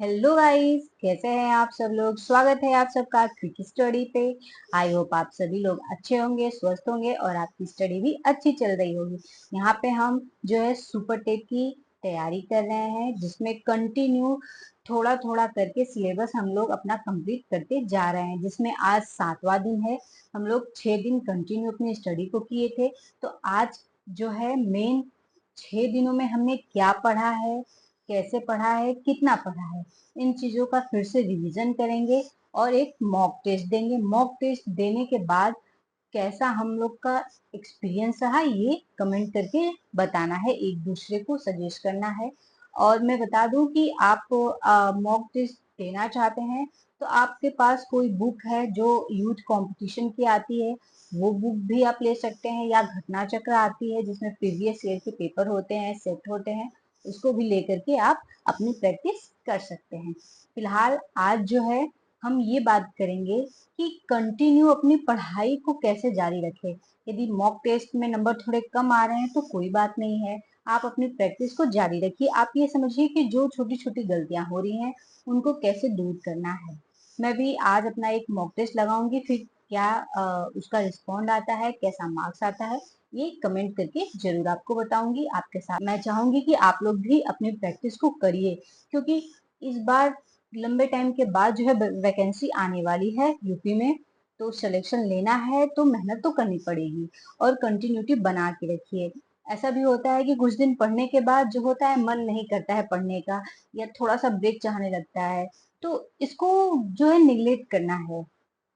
Hello guys, कैसे हैं आप सब लोग। स्वागत है आप सबका क्विक स्टडी पे। आई होप आप सभी लोग अच्छे होंगे, स्वस्थ होंगे और आपकी स्टडी भी अच्छी चल रही होगी। यहाँ पे हम जो है सुपर टेट की तैयारी कर रहे हैं, जिसमें कंटिन्यू थोड़ा थोड़ा करके सिलेबस हम लोग अपना कंप्लीट करते जा रहे हैं। जिसमें आज 7वां दिन है। हम लोग 6 दिन कंटिन्यू अपनी स्टडी को किए थे। तो आज जो है मेन 6 दिनों में हमने क्या पढ़ा है, कैसे पढ़ा है, कितना पढ़ा है, इन चीजों का फिर से रिवीजन करेंगे और एक मॉक टेस्ट देंगे। मॉक टेस्ट देने के बाद कैसा हम लोग का एक्सपीरियंस रहा, ये कमेंट करके बताना है, एक दूसरे को सजेस्ट करना है। और मैं बता दूं कि आप मॉक टेस्ट देना चाहते हैं तो आपके पास कोई बुक है जो यूथ कंपटीशन की आती है, वो बुक भी आप ले सकते हैं, या घटना चक्र आती है जिसमें प्रीवियस ईयर के पेपर होते हैं, सेट होते हैं, उसको भी लेकर के आप अपनी प्रैक्टिस कर सकते हैं। फिलहाल आज जो है हम ये बात करेंगे कि कंटिन्यू अपनी पढ़ाई को कैसे जारी रखें। यदि मॉक टेस्ट में नंबर थोड़े कम आ रहे हैं तो कोई बात नहीं है, आप अपनी प्रैक्टिस को जारी रखिए। आप ये समझिए कि जो छोटी छोटी गलतियां हो रही हैं उनको कैसे दूर करना है। मैं भी आज अपना एक मॉक टेस्ट लगाऊंगी, फिर क्या उसका रिस्पॉन्ड आता है, कैसा मार्क्स आता है, ये कमेंट करके जरूर आपको बताऊंगी। आपके साथ मैं चाहूंगी कि आप लोग भी अपनी प्रैक्टिस को करिए, क्योंकि इस बार लंबे टाइम के बाद जो है वैकेंसी आने वाली है यूपी में। तो सिलेक्शन लेना है तो मेहनत तो करनी पड़ेगी और कंटिन्यूटी बना के रखिए। ऐसा भी होता है कि कुछ दिन पढ़ने के बाद जो होता है मन नहीं करता है पढ़ने का, या थोड़ा सा ब्रेक चाहने लगता है, तो इसको जो है निगलेक्ट करना है।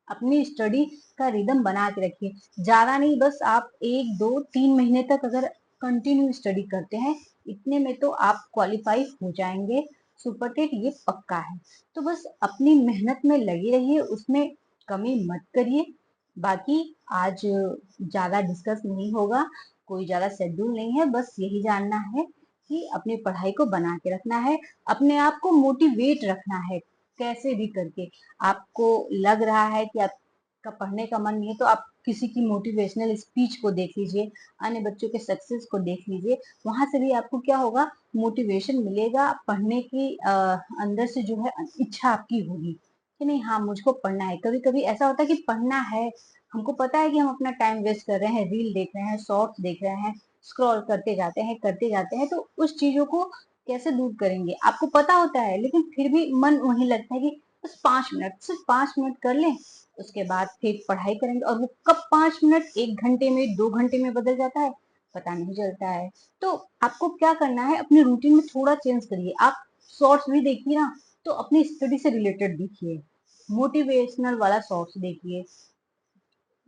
अपनी स्टडी का रिदम बना के रखिए। ज्यादा नहीं, बस आप 1 2 3 महीने तक अगर कंटिन्यू स्टडी करते हैं, इतने में तो आप क्वालिफाई हो जाएंगे। सुपर टेट ये पक्का है। तो बस अपनी मेहनत में लगे रहिए, उसमें कमी मत करिए। बाकी आज ज्यादा डिस्कस नहीं होगा, कोई ज्यादा शेड्यूल नहीं है, बस यही जानना है कि अपनी पढ़ाई को बना के रखना है, अपने आप को मोटिवेट रखना है। कैसे भी करके आपको लग रहा है कि आपका पढ़ने का मन नहीं है, तो आप किसी की मोटिवेशनल स्पीच को देख लीजिए, अन्य बच्चों के सक्सेस को देख लीजिए। वहां से भी आपको क्या होगा, मोटिवेशन मिलेगा पढ़ने की। अंदर से जो है इच्छा आपकी होगी कि नहीं, हाँ मुझको पढ़ना है। कभी कभी ऐसा होता है कि पढ़ना है, हमको पता है कि हम अपना टाइम वेस्ट कर रहे हैं, रील देख रहे हैं, शॉर्ट्स देख रहे हैं, स्क्रॉल करते जाते हैं, तो उस चीजों को कैसे दूर करेंगे। आपको पता होता है लेकिन फिर भी मन वहीं लगता है कि बस 5 मिनट, सिर्फ 5 मिनट कर लें, उसके बाद फिर पढ़ाई करेंगे। और वो कब 5 मिनट 1 घंटे में 2 घंटे में बदल जाता है, पता नहीं चलता है। तो आपको क्या करना है, अपने रूटीन में थोड़ा चेंज करिए। आप शॉर्ट्स भी देखिए ना, तो अपनी स्टडी से रिलेटेड देखिए, मोटिवेशनल वाला शॉर्ट्स देखिए।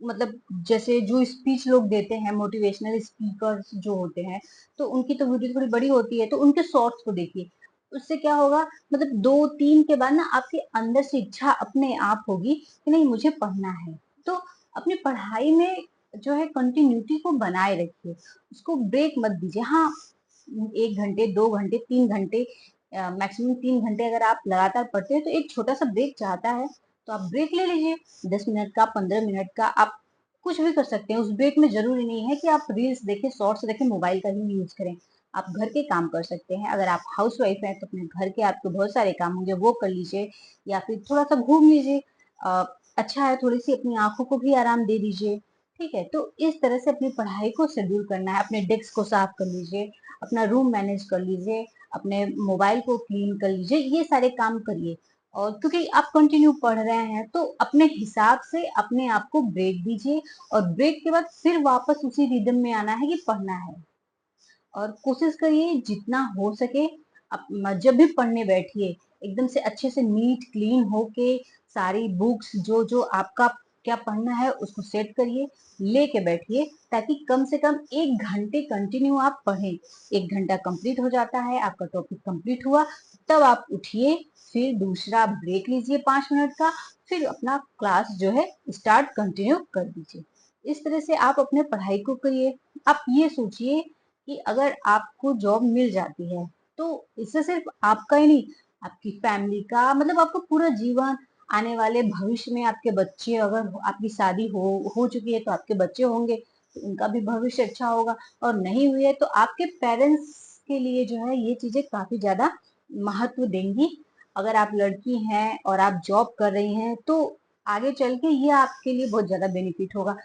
मतलब जैसे जो स्पीच लोग देते हैं, मोटिवेशनल स्पीकर्स जो होते हैं, तो उनकी तो वीडियो थोड़ी बड़ी होती है, तो उनके शॉर्ट्स को देखिए। उससे क्या होगा, मतलब 2 3 के बाद ना आपके अंदर से इच्छा अपने आप होगी कि नहीं मुझे पढ़ना है। तो अपनी पढ़ाई में जो है कंटिन्यूटी को बनाए रखिए, उसको ब्रेक मत दीजिए। हाँ, 1 घंटे 2 घंटे 3 घंटे, मैक्सिमम 3 घंटे अगर आप लगातार पढ़ते हैं तो एक छोटा सा ब्रेक चाहता है, तो आप ब्रेक ले लीजिए। 10 मिनट का, 15 मिनट का, आप कुछ भी कर सकते हैं। उस ब्रेक में जरूरी नहीं है कि आप रील्स देखें, शॉर्ट्स देखें, मोबाइल का ही यूज करें। आप घर के काम कर सकते हैं। अगर आप हाउस वाइफ हैं तो अपने घर के आपको बहुत सारे काम होंगे, वो कर लीजिए, या फिर थोड़ा सा घूम लीजिए। अच्छा है, थोड़ी सी अपनी आंखों को भी आराम दे दीजिए। ठीक है, तो इस तरह से अपनी पढ़ाई को शेड्यूल करना है। अपने डेस्क को साफ कर लीजिए, अपना रूम मैनेज कर लीजिए, अपने मोबाइल को क्लीन कर लीजिए, ये सारे काम करिए। और क्योंकि आप कंटिन्यू पढ़ रहे हैं तो अपने हिसाब से अपने आप को ब्रेक दीजिए, और ब्रेक के बाद फिर वापस उसी रिदम में आना है कि पढ़ना है। और कोशिश करिए जितना हो सके, जब भी पढ़ने बैठिए एकदम से अच्छे से नीट क्लीन होके सारी बुक्स जो जो आपका क्या पढ़ना है उसको सेट करिए, लेके बैठिए, ताकि कम से कम 1 घंटे कंटिन्यू आप पढ़ें। 1 घंटा कंप्लीट हो जाता है, आपका टॉपिक कंप्लीट हुआ, तब आप उठिए, फिर दूसरा ब्रेक लीजिए 5 मिनट का, फिर अपना क्लास जो है स्टार्ट कंटिन्यू कर दीजिए। इस तरह से आप अपने पढ़ाई को करिए। आप ये सोचिए कि अगर आपको जॉब मिल जाती है तो इससे सिर्फ आपका ही नहीं, आपकी फैमिली का, मतलब आपका पूरा जीवन, आने वाले भविष्य में आपके बच्चे, अगर आपकी शादी हो चुकी है तो आपके बच्चे होंगे, तो उनका भी भविष्य अच्छा होगा। और नहीं हुई है तो आपके पेरेंट्स के लिए जो है ये चीजें काफी ज्यादा महत्व देंगी। अगर आप लड़की हैं और आप जॉब कर रही हैं तो आगे चल के ये आपके लिए बहुत ज्यादा बेनिफिट होगा।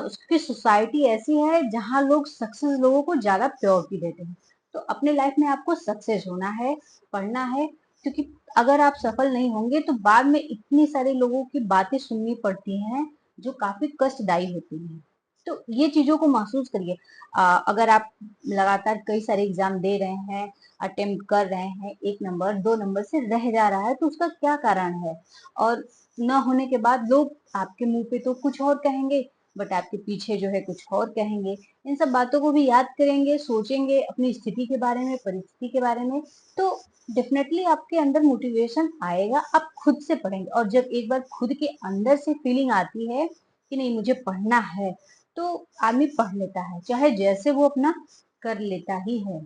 उसकी सोसाइटी ऐसी है जहाँ लोग सक्सेस लोगों को ज्यादा प्रायोरिटी देते हैं। तो अपने लाइफ में आपको सक्सेस होना है, पढ़ना है, क्योंकि अगर आप सफल नहीं होंगे तो बाद में इतनी सारे लोगों की बातें सुननी पड़ती हैं जो काफी कष्टदायी होती हैं। तो ये चीजों को महसूस करिए। अगर आप लगातार कई सारे एग्जाम दे रहे हैं, अटेम्प्ट कर रहे हैं, 1 नंबर 2 नंबर से रह जा रहा है तो उसका क्या कारण है? और न होने के बाद लोग आपके मुंह पे तो कुछ और कहेंगे, बट आपके पीछे जो है कुछ और कहेंगे। इन सब बातों को भी याद करेंगे, सोचेंगे अपनी स्थिति के बारे में, परिस्थिति के बारे में, तो डेफिनेटली आपके अंदर मोटिवेशन आएगा। आप खुद से पढ़ेंगे, और जब एक बार खुद के अंदर से फीलिंग आती है कि नहीं मुझे पढ़ना है, तो आदमी पढ़ लेता है, चाहे जैसे वो अपना कर लेता ही है।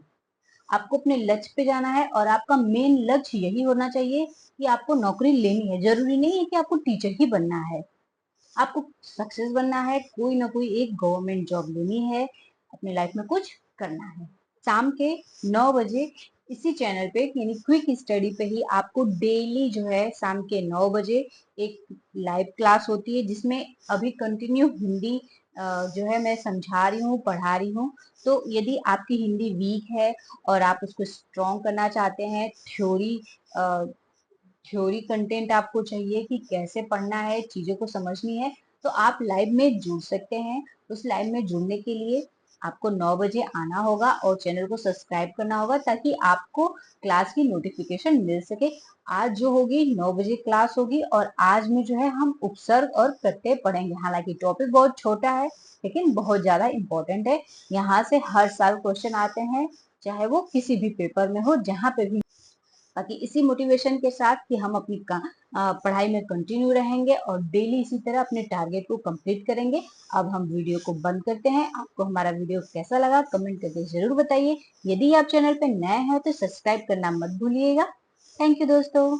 आपको अपने लक्ष्य पे जाना है और आपका मेन लक्ष्य यही होना चाहिए कि आपको नौकरी लेनी है। जरूरी नहीं है कि आपको टीचर ही बनना है, आपको सक्सेस बनना है, कोई ना कोई एक गवर्नमेंट जॉब लेनी है, अपने लाइफ में कुछ करना है। शाम के 9 बजे इसी चैनल पे यानी क्विक स्टडी पे ही आपको डेली जो है शाम के 9 बजे एक लाइव क्लास होती है, जिसमें अभी कंटिन्यू हिंदी जो है मैं समझा रही हूँ, पढ़ा रही हूँ। तो यदि आपकी हिंदी वीक है और आप उसको स्ट्रॉन्ग करना चाहते हैं, थ्योरी कंटेंट आपको चाहिए कि कैसे पढ़ना है, चीजों को समझनी है, तो आप लाइव में जुड़ सकते हैं। उस लाइव में जुड़ने के लिए आपको 9 बजे आना होगा और चैनल को सब्सक्राइब करना होगा ताकि आपको क्लास की नोटिफिकेशन मिल सके। आज जो होगी 9 बजे क्लास होगी, और आज में जो है हम उपसर्ग और प्रत्यय पढ़ेंगे। हालांकि टॉपिक बहुत छोटा है लेकिन बहुत ज्यादा इंपॉर्टेंट है। यहाँ से हर साल क्वेश्चन आते हैं, चाहे वो किसी भी पेपर में हो, जहाँ पे भी। बाकी इसी मोटिवेशन के साथ कि हम अपनी पढ़ाई में कंटिन्यू रहेंगे और डेली इसी तरह अपने टारगेट को कंप्लीट करेंगे। अब हम वीडियो को बंद करते हैं। आपको हमारा वीडियो कैसा लगा कमेंट करके जरूर बताइए। यदि आप चैनल पे नए हैं तो सब्सक्राइब करना मत भूलिएगा। थैंक यू दोस्तों।